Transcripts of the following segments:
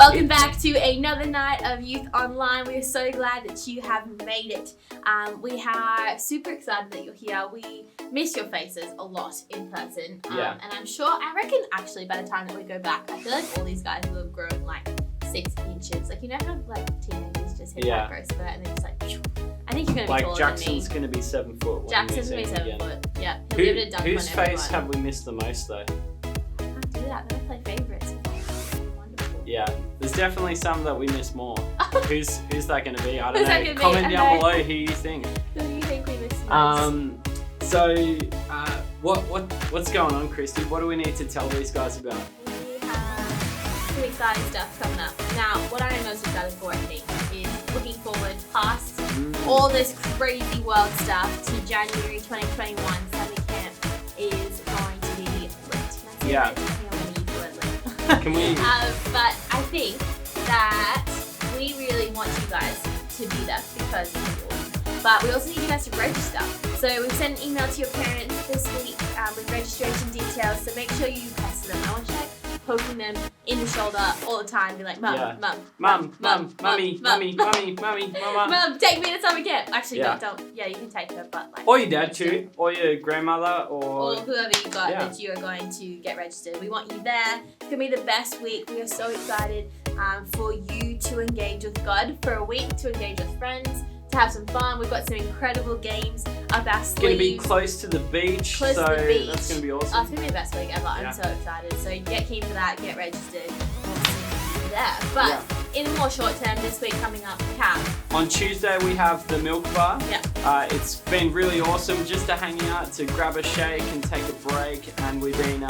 Welcome back to another night of Youth Online. We are so glad that you have made it. We are super excited that you're here. We miss your faces a lot in person. And I reckon actually by the time that we go back, I feel like all these guys will have grown like 6 inches. Like, you know how like teenagers just hit that growth spurt and then just like, phew. I think you're going to be taller Jackson's than me. going to be 7 foot. Jackson's going to be 7 foot. Yeah. He'll be able to dunk on whose face have we missed the most though? I can't do that. Then I play favourites. Wonderful. Yeah. There's definitely some that we miss more. Who's that going to be? I don't know. Be? Comment down below who you think. Who do you think we miss most? What's going on, Christy? What do we need to tell these guys about? We have some exciting stuff coming up. Now, what I am most excited for, I think, is looking forward past all this crazy world stuff to January 2021. Summer camp is going to be lit. Yeah. Can we? But I think that we really want you guys to be there because of you all. But we also need you guys to register. So we've sent an email to your parents this week with registration details. So make sure you pester them. I want you like poking them in the shoulder all the time. Be like, mum, mummy, mum, take me to summer camp. Actually, don't. Yeah, you can take her, but like. Or your dad too, or your grandmother, or whoever you got that you are going to get registered. We want you there. It's gonna be the best week. We are so excited for you to engage with God for a week, to engage with friends, to have some fun. We've got some incredible games up our sleeves. It's going to be close to the beach, that's going to be awesome. Oh, it's going to be the best week ever. I'm so excited. So get keen for that, get registered. There. But in the more short term, this week coming up, on Tuesday we have the milk bar. Yeah. It's been really awesome just to hang out, to grab a shake and take a break, and we've been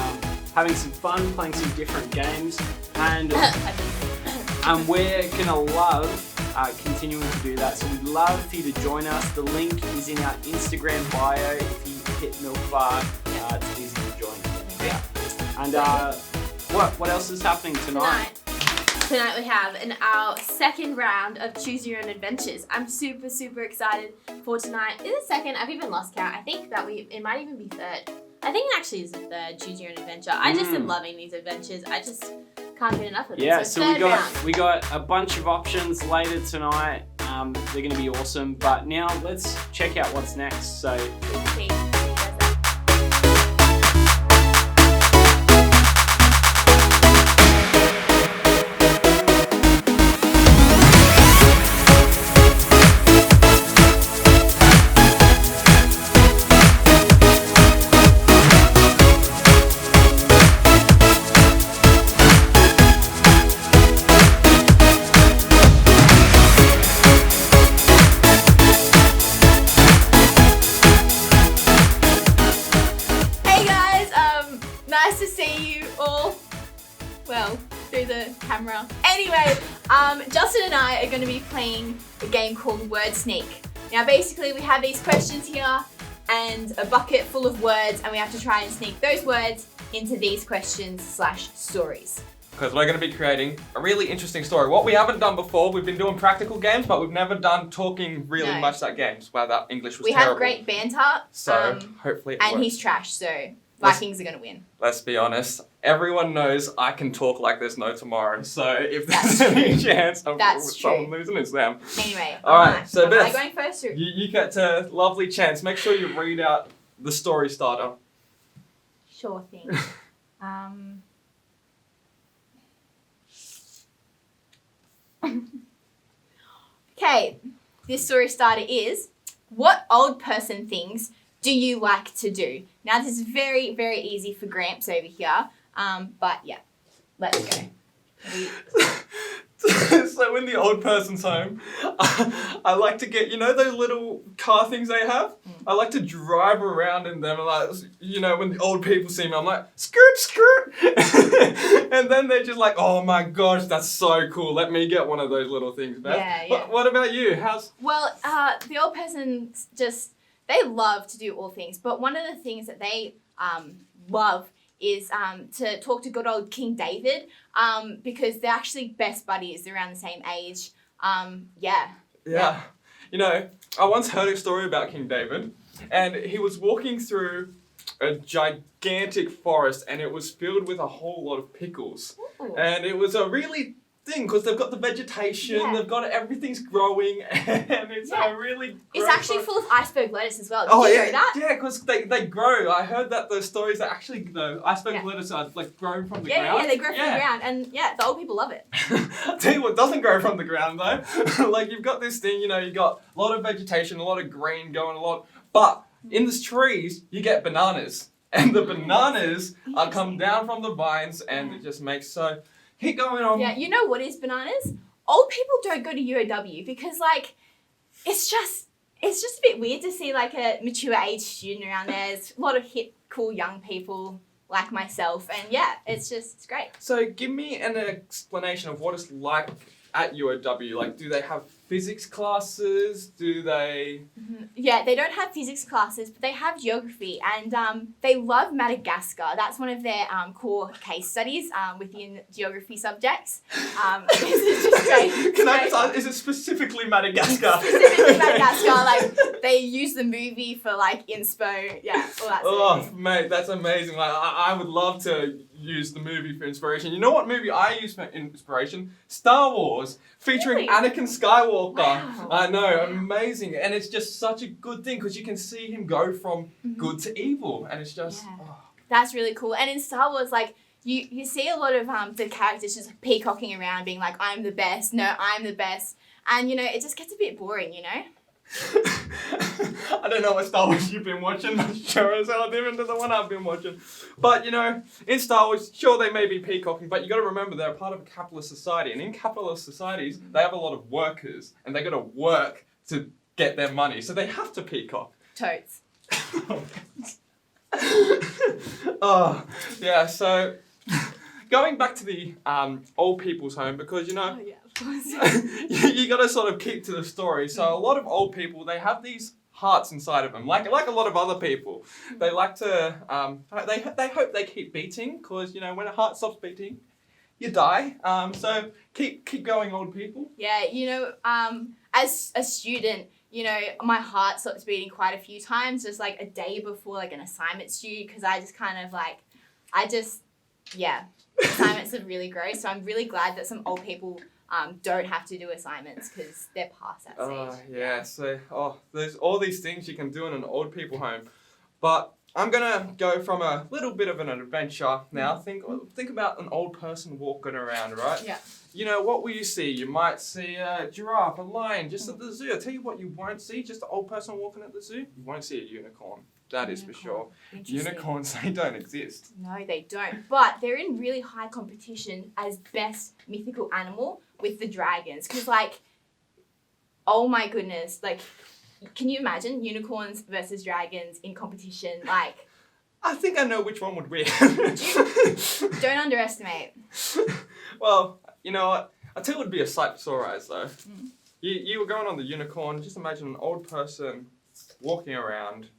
having some fun, playing some different games, and we're going to love continuing to do that. So we'd love for you to join us. The link is in our Instagram bio. If you hit milk bar, it's easy to join. Yeah. And what else is happening tonight? Tonight we have our second round of Choose Your Own Adventures. I'm super, super excited for tonight. Is it second? I've even lost count. I think that it might even be third. I think it actually is the third Choose Your Own Adventure. I just am loving these adventures. I just can't get enough of them. Yeah, so we got a bunch of options later tonight. They're going to be awesome. But now let's check out what's next. So. Nice to see you all, well, through the camera. Anyway, Justin and I are going to be playing a game called Word Sneak. Now basically we have these questions here and a bucket full of words, and we have to try and sneak those words into these questions/stories. Because we're going to be creating a really interesting story. What we haven't done before, we've been doing practical games, but we've never done talking really much at games, where that English was terrible. We have great banter. So hopefully it and works. He's trash, so Vikings are going to win. Let's be honest. Everyone knows I can talk like there's no tomorrow. So if there's any chance of someone losing, it's them. Anyway. Alright, so Beth, am I going first? Or? You get a lovely chance. Make sure you read out the story starter. Sure thing. Okay, this story starter is, what old person things do you like to do? Now this is very, very easy for Gramps over here, but yeah, let's go. So when the old person's home, I like to get, those little car things they have? I like to drive around in them, and when the old people see me, I'm like, skirt, skirt! And then they're just like, oh my gosh, that's so cool. Let me get one of those little things, Beth. Yeah. What about you? Well, the old person's they love to do all things, but one of the things that they love is to talk to good old King David, because they're actually best buddies. They're around the same age. Yeah. I once heard a story about King David, and he was walking through a gigantic forest, and it was filled with a whole lot of pickles. Ooh. And it was a really thing because they've got the vegetation, they've got everything's growing, and it's really. It's actually full of iceberg lettuce as well. Did you know that? Yeah, because they grow. I heard that the stories are actually iceberg lettuce are like grown from the ground. Yeah, they grow from the ground, and the old people love it. I'll tell you what doesn't grow from the ground though. Like you've got this thing, you've got a lot of vegetation, a lot of green going, but in the trees you get bananas, and the bananas are come down from the vines, and it just makes so. Keep going on. Yeah, you know what is bananas? Old people don't go to UOW because like it's just a bit weird to see like a mature age student around there. There's a lot of hip, cool young people like myself, and it's great. So give me an explanation of what it's like at UOW. Like, do they have physics classes? Do they? Yeah, they don't have physics classes, but they have geography, and they love Madagascar. That's one of their core case studies within geography subjects. It's just great. Can I just ask, is it specifically Madagascar? Specifically Madagascar, like they use the movie for like inspo, all that Oh, mate, that's amazing. Like, I would love to use the movie for inspiration. You know what movie I use for inspiration? Star Wars, featuring Anakin Skywalker. Wow. I know, amazing. And it's just such a good thing because you can see him go from good to evil. And it's just... That's really cool. And in Star Wars, like, you see a lot of the characters just peacocking around, being like, I'm the best. No, I'm the best. And, it just gets a bit boring, I don't know what Star Wars you've been watching, but sure as hell different to the one I've been watching. But, in Star Wars, sure they may be peacocking, but you got to remember they're a part of a capitalist society. And in capitalist societies, they have a lot of workers, and they got to work to get their money. So they have to peacock. Totes. Oh, yeah, so going back to the old people's home, because, Oh, yeah, of course. you got to sort of keep to the story. So a lot of old people, they have these hearts inside of them, like a lot of other people. They like to, they hope they keep beating, because, when a heart stops beating, you die. So keep going, old people. Yeah, as a student, my heart stops beating quite a few times, just like a day before like an assignment's due, because I just kind of like, assignments are really gross. So I'm really glad that some old people don't have to do assignments because they're past that stage. Yeah. So, there's all these things you can do in an old people home. But I'm going to go from a little bit of an adventure now. Think about an old person walking around, right? Yeah. What will you see? You might see a giraffe, a lion, just at the zoo. I'll tell you what you won't see, just an old person walking at the zoo. You won't see a unicorn. That is for sure. Unicorns, they don't exist. No, they don't. But they're in really high competition as best mythical animal with the dragons. Because, like, oh my goodness, like, can you imagine unicorns versus dragons in competition? Like, I think I know which one would win. Don't underestimate. Well, you know what? I tell you it would be a sight for sore eyes, though. You were going on the unicorn. Just imagine an old person walking around.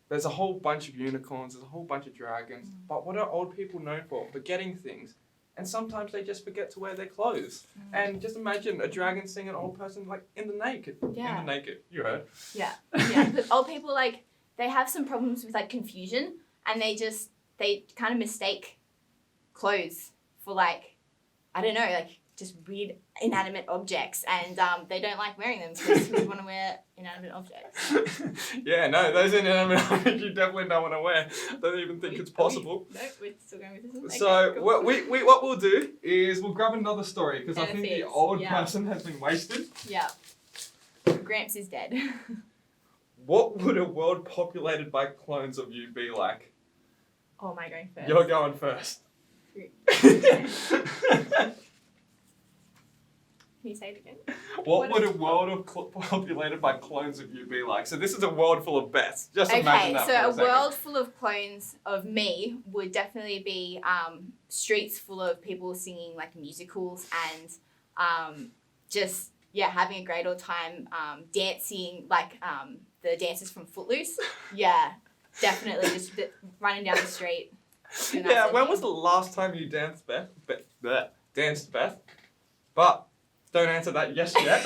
There's a whole bunch of unicorns. There's a whole bunch of dragons. But what are old people known for? Forgetting things. And sometimes they just forget to wear their clothes. And just imagine a dragon seeing an old person like in the naked. Yeah. In the naked. You heard. Yeah. But old people, like, they have some problems with like confusion, and they kind of mistake clothes for like, I don't know, like just weird inanimate objects, and they don't like wearing them because who would want to wear inanimate objects? Yeah, no, those inanimate objects you definitely don't want to wear. Don't even think it's possible. No, we're still going with this one. So Okay, cool. what we'll do is we'll grab another story, because I think the old person has been wasted. Yeah. Gramps is dead. What would a world populated by clones of you be like? Oh, am I going first? You're going first. Can you say it again? What would a world populated by clones of you be like? So this is a world full of Beths. Just imagine that for a second. So a world full of clones of me would definitely be streets full of people singing like musicals and just having a great old time dancing like the dancers from Footloose. Yeah, definitely just running down the street. Yeah, when was the last time you danced, Beth? Danced, Beth? But don't answer that yes yet.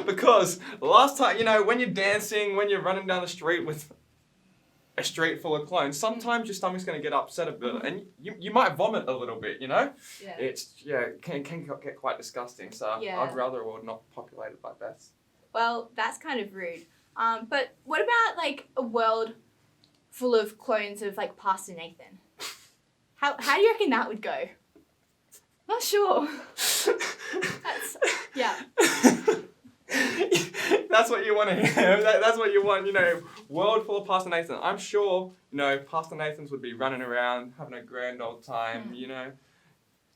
Because the last time, when you're dancing, when you're running down the street with a street full of clones, sometimes your stomach's going to get upset a bit, and you might vomit a little bit, you know? Yeah. It can get quite disgusting, so I'd rather a world not populated by Beths. Well, that's kind of rude. But what about, like, a world full of clones of, like, Pastor Nathan? How do you reckon that would go? Not sure. Yeah. That's what you want to hear. That's what you want, you know, world full of Pastor Nathan. I'm sure, you know, Pastor Nathans would be running around, having a grand old time, you know.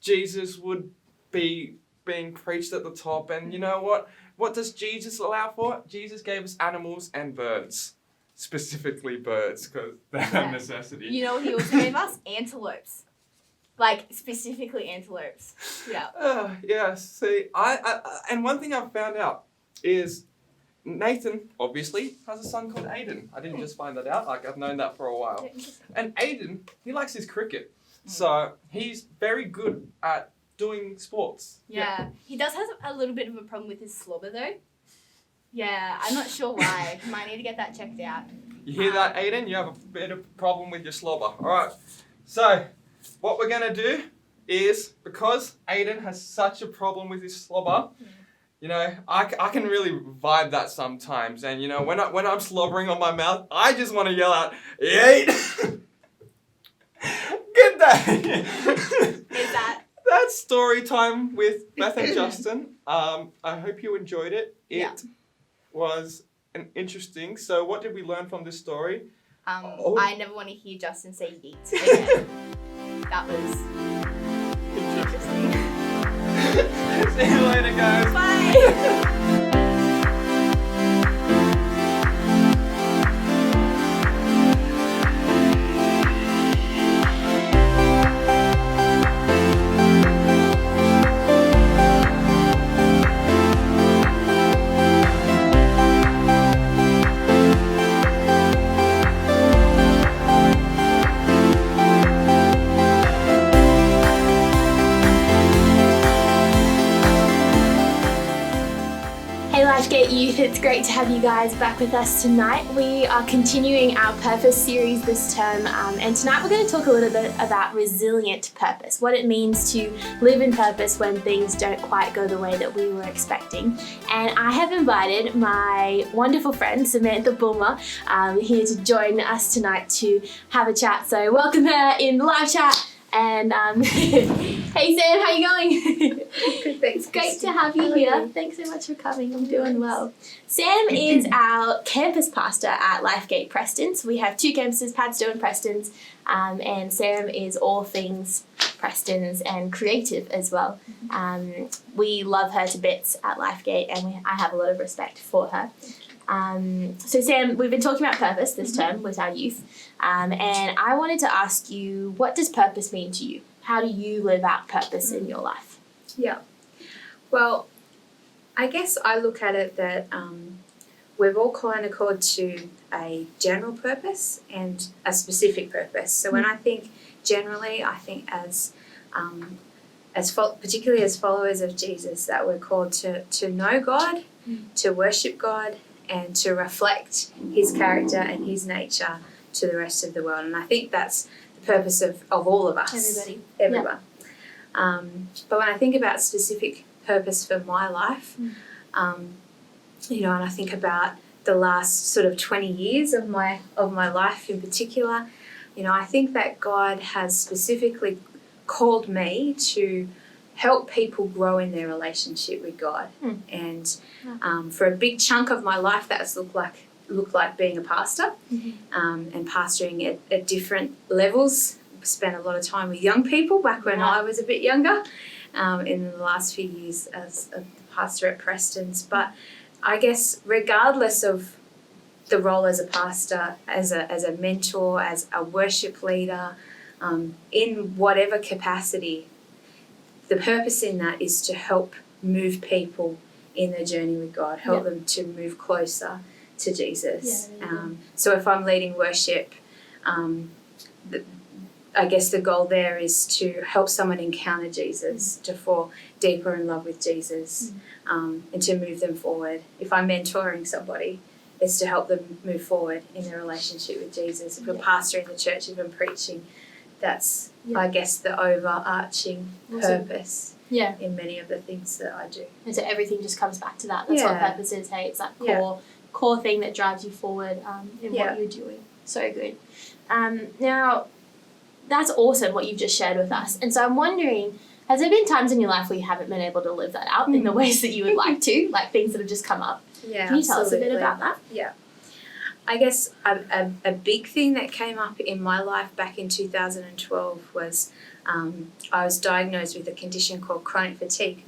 Jesus would be being preached at the top, and you know what? What does Jesus allow for? Jesus gave us animals and birds. Specifically birds, because they're a necessity. You know what he also gave us? Antelopes. Like, specifically antelopes. Yeah. Yeah, see, and one thing I've found out is Nathan, obviously, has a son called Aiden. I didn't just find that out, like, I've known that for a while. And Aiden, he likes his cricket. So, he's very good at doing sports. Yeah. He does have a little bit of a problem with his slobber, though. Yeah, I'm not sure why. Might need to get that checked out. You hear that, Aiden? You have a bit of a problem with your slobber. Alright, so what we're going to do is, because Aiden has such a problem with his slobber, you know, I can really vibe that sometimes. And, you know, when I'm slobbering on my mouth, I just want to yell out, "Yeet!" Good day! Is that? That's story time with Beth and Justin. I hope you enjoyed it. It was an interesting. So what did we learn from this story? I never want to hear Justin say yeet again. That was interesting. See you later, guys. Bye. Lifegate Youth, it's great to have you guys back with us tonight. We are continuing our purpose series this term, and tonight we're going to talk a little bit about resilient purpose, what it means to live in purpose when things don't quite go the way that we were expecting. And I have invited my wonderful friend Samantha Bulmer here to join us tonight to have a chat. So welcome her in the live chat. And hey Sam, how you going? Good, thanks. It's great to have you here. Thanks so much for coming. I'm doing well. Sam is our campus pastor at Lifegate Preston. So we have two campuses, Padstow and Preston's, and Sam is all things Preston's and creative as well. We love her to bits at Lifegate, and I have a lot of respect for her. So Sam, we've been talking about purpose this term with our youth, and I wanted to ask you, what does purpose mean to you? How do you live out purpose in your life? Yeah. Well, I guess I look at it that we've all kind of called to a general purpose and a specific purpose. So when I think generally, I think particularly as followers of Jesus, that we're called to know God, to worship God, and to reflect his character and his nature to the rest of the world. And I think that's the purpose of all of us. Everyone. Yeah. But when I think about specific purpose for my life, you know, and I think about the last sort of 20 years of my life in particular, you know, I think that God has specifically called me to help people grow in their relationship with God. And for a big chunk of my life, that's looked like being a pastor, and pastoring at different levels. Spent a lot of time with young people back when I was a bit younger, in the last few years as a pastor at Preston's. But I guess regardless of the role as a pastor, as a mentor, as a worship leader, in whatever capacity, the purpose in that is to help move people in their journey with God, help them to move closer to Jesus. So if I'm leading worship, I guess the goal there is to help someone encounter Jesus, to fall deeper in love with Jesus, and to move them forward. If I'm mentoring somebody, is to help them move forward in their relationship with Jesus. If we're pastoring the church, if I'm preaching, that's, I guess, the overarching purpose in many of the things that I do. And so everything just comes back to that. That's what purpose is, hey? It's that core thing that drives you forward in what you're doing. So good. Now, that's awesome what you've just shared with us. And so I'm wondering, has there been times in your life where you haven't been able to live that out in the ways that you would like to, like things that have just come up? Yeah, Can you tell us a bit about that? Yeah. I guess a big thing that came up in my life back in 2012 was I was diagnosed with a condition called chronic fatigue.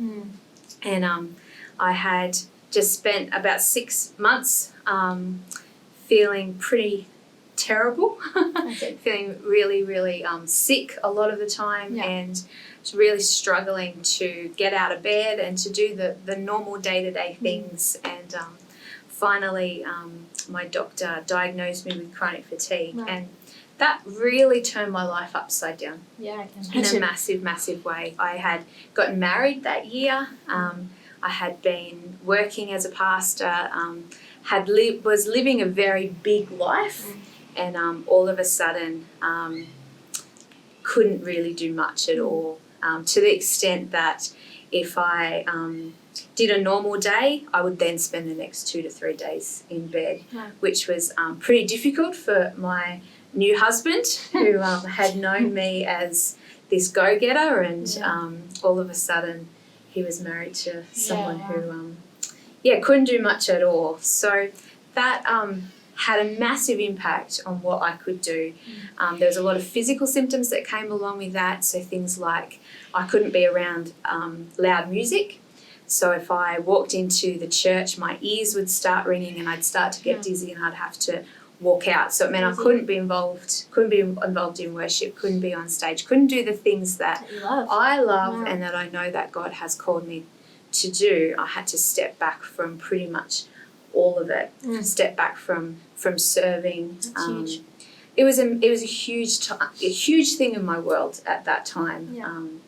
And I had just spent about 6 months feeling pretty terrible, feeling really, really sick a lot of the time and really struggling to get out of bed and to do the normal day-to-day things. And finally, my doctor diagnosed me with chronic fatigue, and that really turned my life upside down. Yeah, I can in imagine. a massive, massive way. I had gotten married that year. I had been working as a pastor. Was living a very big life, and all of a sudden couldn't really do much at all. To the extent that if I did a normal day, I would then spend the next 2 to 3 days in bed, which was pretty difficult for my new husband, who had known me as this go-getter, and all of a sudden he was married to someone who couldn't do much at all. So that had a massive impact on what I could do. There was a lot of physical symptoms that came along with that, so things like I couldn't be around loud music. So if I walked into the church, my ears would start ringing and I'd start to get dizzy and I'd have to walk out. So it meant I couldn't be involved in worship, couldn't be on stage, couldn't do the things that I love and that I know that God has called me to do. I had to step back from pretty much all of it, step back from serving. Huge. It was a huge thing in my world at that time.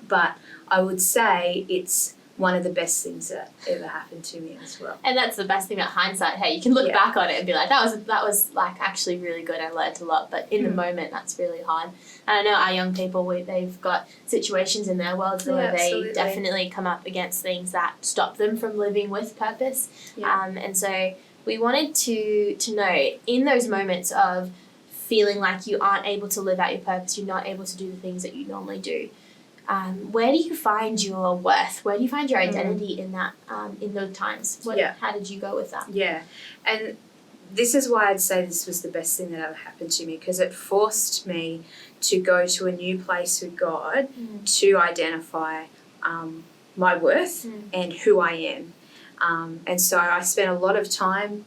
But I would say it's one of the best things that ever happened to me as well. And that's the best thing about hindsight. Hey, you can look back on it and be like, that was like actually really good. I learned a lot. But in the moment, that's really hard. And I know our young people, they've got situations in their world where they definitely come up against things that stop them from living with purpose. And so we wanted to know, in those moments of feeling like you aren't able to live out your purpose, you're not able to do the things that you normally do, where do you find your worth? Where do you find your identity in that, in those times? How did you go with that? Yeah, and this is why I'd say this was the best thing that ever happened to me, because it forced me to go to a new place with God to identify my worth and who I am. And so I spent a lot of time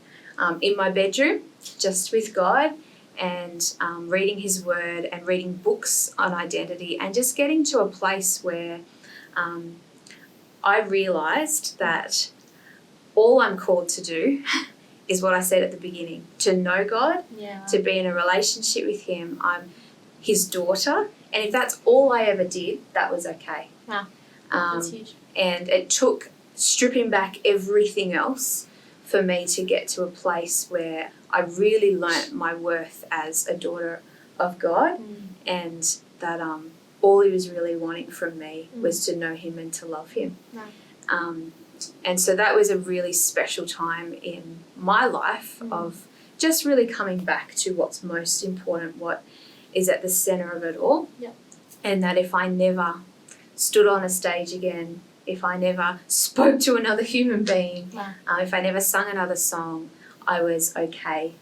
in my bedroom just with God, and reading His Word and reading books on identity, and just getting to a place where I realised that all I'm called to do is what I said at the beginning, to know God, to be in a relationship with Him. I'm His daughter, and if that's all I ever did, that was okay. Wow, that's huge. And it took stripping back everything else for me to get to a place where I really learnt my worth as a daughter of God, and that all He was really wanting from me was to know Him and to love Him. And so that was a really special time in my life of just really coming back to what's most important, what is at the centre of it all. And that if I never stood on a stage again, if I never spoke to another human being, if I never sung another song, I was okay.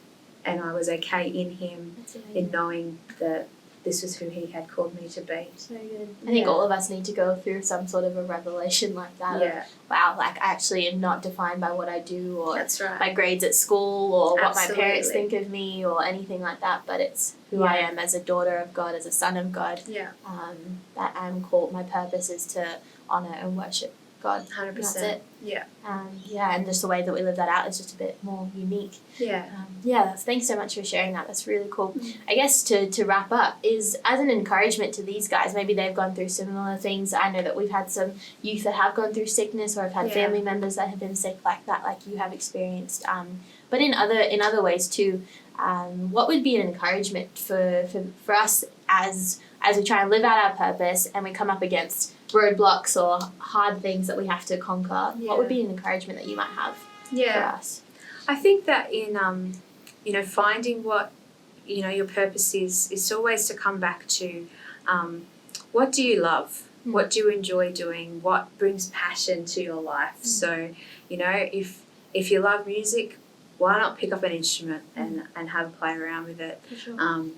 And I was okay in Him, in knowing that this was who He had called me to be. So good. I think all of us need to go through some sort of a revelation like that. Yeah. Wow, like I actually am not defined by what I do, or That's right. my grades at school, or what my Absolutely. parents think of me, or anything like that. But it's who I am as a daughter of God, as a son of God. That I'm called. My purpose is to honour and worship God. 100%. That's it. Yeah. And just the way that we live that out is just a bit more unique. Thanks so much for sharing that. That's really cool. I guess to wrap up is, as an encouragement to these guys, maybe they've gone through similar things. I know that we've had some youth that have gone through sickness, or have had family members that have been sick like that, like you have experienced. but in other ways too. What would be an encouragement for us as we try and live out our purpose and we come up against roadblocks or hard things that we have to conquer? Yeah. What would be an encouragement that you might have for us? I think that in finding what your purpose is always to come back to what do you love? What do you enjoy doing? What brings passion to your life? So, if you love music, why not pick up an instrument and have a play around with it? For sure.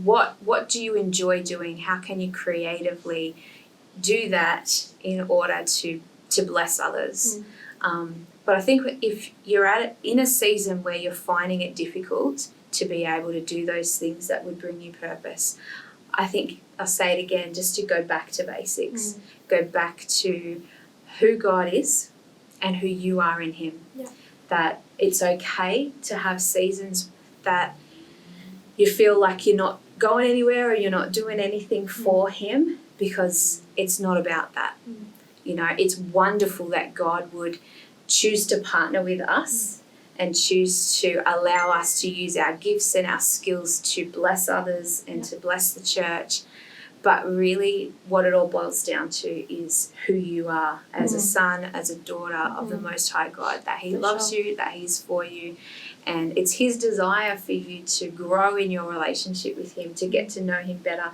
What do you enjoy doing? How can you creatively do that in order to bless others? But I think if you're in a season where you're finding it difficult to be able to do those things that would bring you purpose, I think I'll say it again, just to go back to basics. Go back to who God is and who you are in Him. Yeah. That it's okay to have seasons that you feel like you're not going anywhere or you're not doing anything for Him, because it's not about that. It's wonderful that God would choose to partner with us and choose to allow us to use our gifts and our skills to bless others and to bless the church. But really what it all boils down to is who you are as a son, as a daughter of the Most High God, that He loves you, that He's for you. And it's His desire for you to grow in your relationship with Him, to get to know Him better.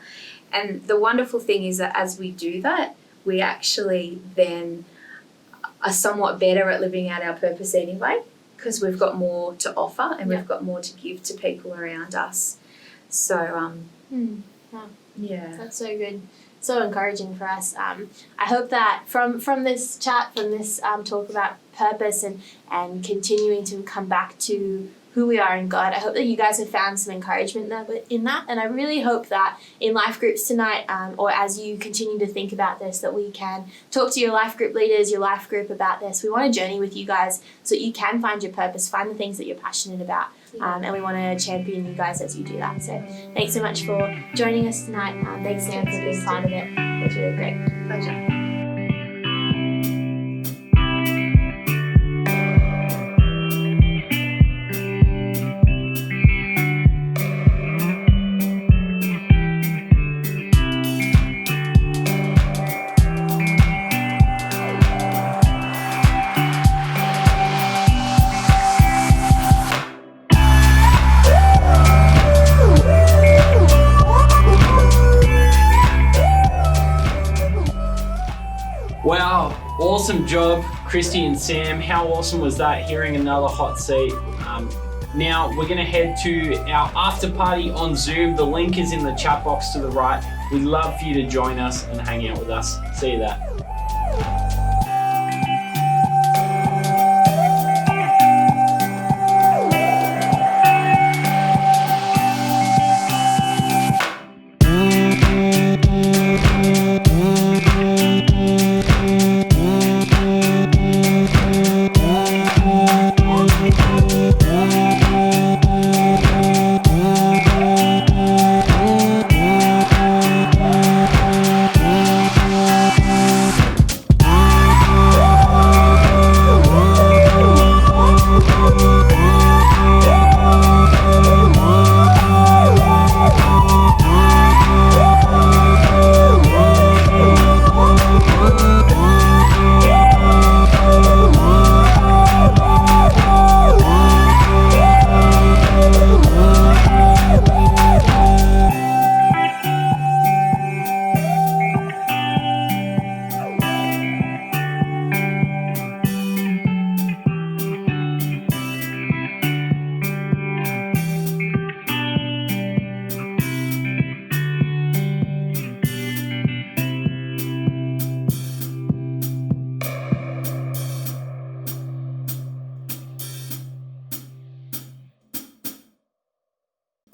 And the wonderful thing is that as we do that, we actually then are somewhat better at living out our purpose anyway, because we've got more to offer and we've got more to give to people around us. So, yeah. That's so good. So encouraging for us. I hope that from this chat, from this talk about purpose and continuing to come back to who we are in God, I hope that you guys have found some encouragement in that. And I really hope that in life groups tonight, or as you continue to think about this, that we can talk to your life group leaders, your life group about this. We want to journey with you guys so that you can find your purpose, find the things that you're passionate about. And we want to champion you guys as you do that. So thanks so much for joining us tonight. Thanks, Sam, for being part of it. It was really great. Pleasure. Wow, awesome job, Christy and Sam. How awesome was that, hearing another hot seat? Now we're gonna head to our after party on Zoom. The link is in the chat box to the right. We'd love for you to join us and hang out with us. See you there.